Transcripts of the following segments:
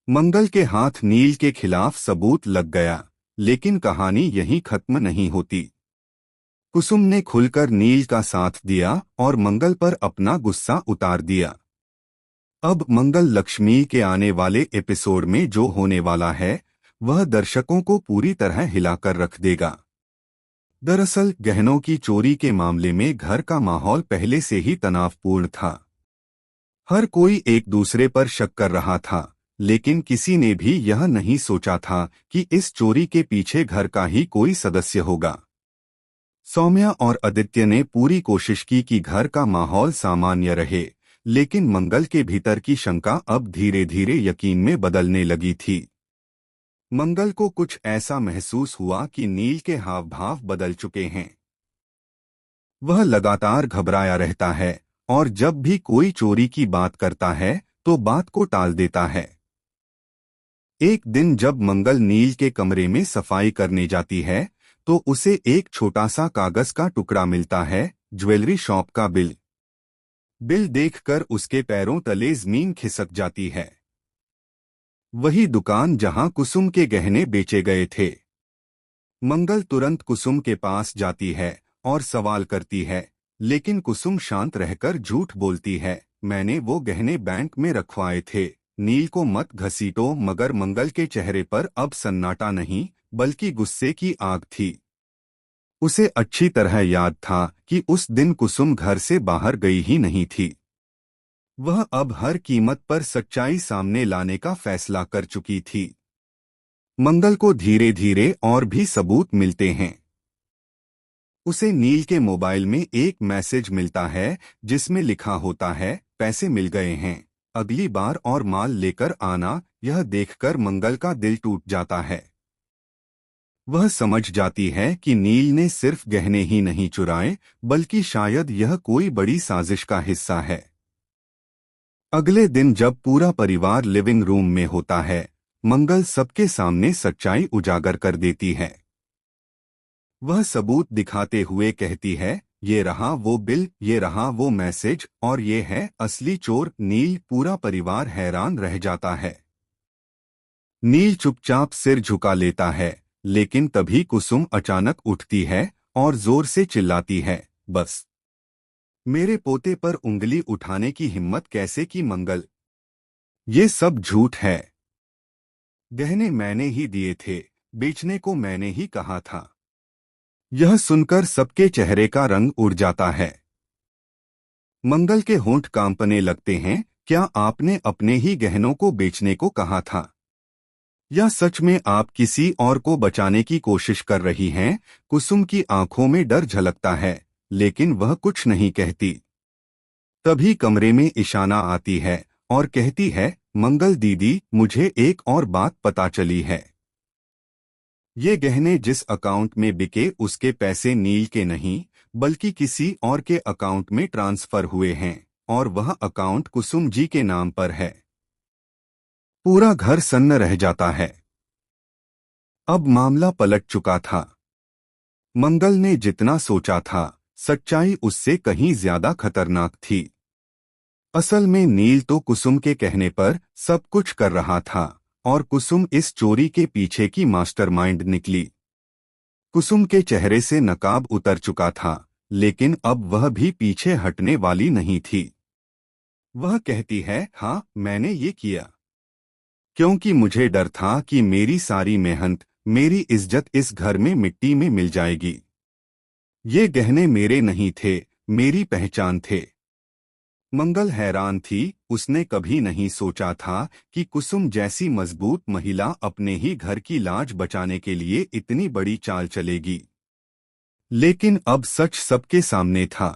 मंगल के हाथ नील के खिलाफ सबूत लग गया, लेकिन कहानी यहीं खत्म नहीं होती। कुसुम ने खुलकर नील का साथ दिया और मंगल पर अपना गुस्सा उतार दिया। अब मंगल लक्ष्मी के आने वाले एपिसोड में जो होने वाला है वह दर्शकों को पूरी तरह हिलाकर रख देगा। दरअसल गहनों की चोरी के मामले में घर का माहौल पहले से ही तनावपूर्ण था। हर कोई एक दूसरे पर शक कर रहा था, लेकिन किसी ने भी यह नहीं सोचा था कि इस चोरी के पीछे घर का ही कोई सदस्य होगा। सौम्या और आदित्य ने पूरी कोशिश की कि घर का माहौल सामान्य रहे, लेकिन मंगल के भीतर की शंका अब धीरे धीरे यकीन में बदलने लगी थी। मंगल को कुछ ऐसा महसूस हुआ कि नील के हाव भाव बदल चुके हैं। वह लगातार घबराया रहता है और जब भी कोई चोरी की बात करता है तो बात को टाल देता है। एक दिन जब मंगल नील के कमरे में सफाई करने जाती है तो उसे एक छोटा सा कागज का टुकड़ा मिलता है, ज्वेलरी शॉप का बिल। बिल देखकर उसके पैरों तले जमीन खिसक जाती है। वही दुकान जहां कुसुम के गहने बेचे गए थे। मंगल तुरंत कुसुम के पास जाती है और सवाल करती है, लेकिन कुसुम शांत रहकर झूठ बोलती है, मैंने वो गहने बैंक में रखवाए थे, नील को मत घसीटो। मगर मंगल के चेहरे पर अब सन्नाटा नहीं बल्कि गुस्से की आग थी। उसे अच्छी तरह याद था कि उस दिन कुसुम घर से बाहर गई ही नहीं थी। वह अब हर कीमत पर सच्चाई सामने लाने का फैसला कर चुकी थी। मंगल को धीरे धीरे और भी सबूत मिलते हैं। उसे नील के मोबाइल में एक मैसेज मिलता है जिसमें लिखा होता है, पैसे मिल गए हैं, अगली बार और माल लेकर आना। यह देखकर मंगल का दिल टूट जाता है। वह समझ जाती है कि नील ने सिर्फ गहने ही नहीं चुराए, बल्कि शायद यह कोई बड़ी साजिश का हिस्सा है। अगले दिन जब पूरा परिवार लिविंग रूम में होता है, मंगल सबके सामने सच्चाई उजागर कर देती है। वह सबूत दिखाते हुए कहती है, ये रहा वो बिल, ये रहा वो मैसेज और ये है असली चोर नील। पूरा परिवार हैरान रह जाता है। नील चुपचाप सिर झुका लेता है, लेकिन तभी कुसुम अचानक उठती है और जोर से चिल्लाती है, बस। मेरे पोते पर उंगली उठाने की हिम्मत कैसे की मंगल? ये सब झूठ है। गहने मैंने ही दिए थे, बेचने को मैंने ही कहा था। यह सुनकर सबके चेहरे का रंग उड़ जाता है। मंगल के होंठ कांपने लगते हैं, क्या आपने अपने ही गहनों को बेचने को कहा था? या सच में आप किसी और को बचाने की कोशिश कर रही हैं? कुसुम की आंखों में डर झलकता है, लेकिन वह कुछ नहीं कहती। तभी कमरे में ईशाना आती है और कहती है, मंगल दीदी, मुझे एक और बात पता चली है। ये गहने जिस अकाउंट में बिके उसके पैसे नील के नहीं बल्कि किसी और के अकाउंट में ट्रांसफर हुए हैं, और वह अकाउंट कुसुम जी के नाम पर है। पूरा घर सन्न रह जाता है। अब मामला पलट चुका था। मंगल ने जितना सोचा था, सच्चाई उससे कहीं ज्यादा खतरनाक थी। असल में नील तो कुसुम के कहने पर सब कुछ कर रहा था, और कुसुम इस चोरी के पीछे की मास्टरमाइंड निकली। कुसुम के चेहरे से नकाब उतर चुका था, लेकिन अब वह भी पीछे हटने वाली नहीं थी। वह कहती है, हाँ, मैंने ये किया क्योंकि मुझे डर था कि मेरी सारी मेहनत, मेरी इज्जत इस घर में मिट्टी में मिल जाएगी। ये गहने मेरे नहीं थे, मेरी पहचान थे। मंगल हैरान थी, उसने कभी नहीं सोचा था कि कुसुम जैसी मजबूत महिला अपने ही घर की लाज बचाने के लिए इतनी बड़ी चाल चलेगी। लेकिन अब सच सबके सामने था।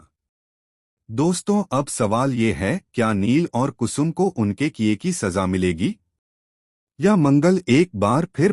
दोस्तों, अब सवाल ये है, क्या नील और कुसुम को उनके किए की सजा मिलेगी, या मंगल एक बार फिर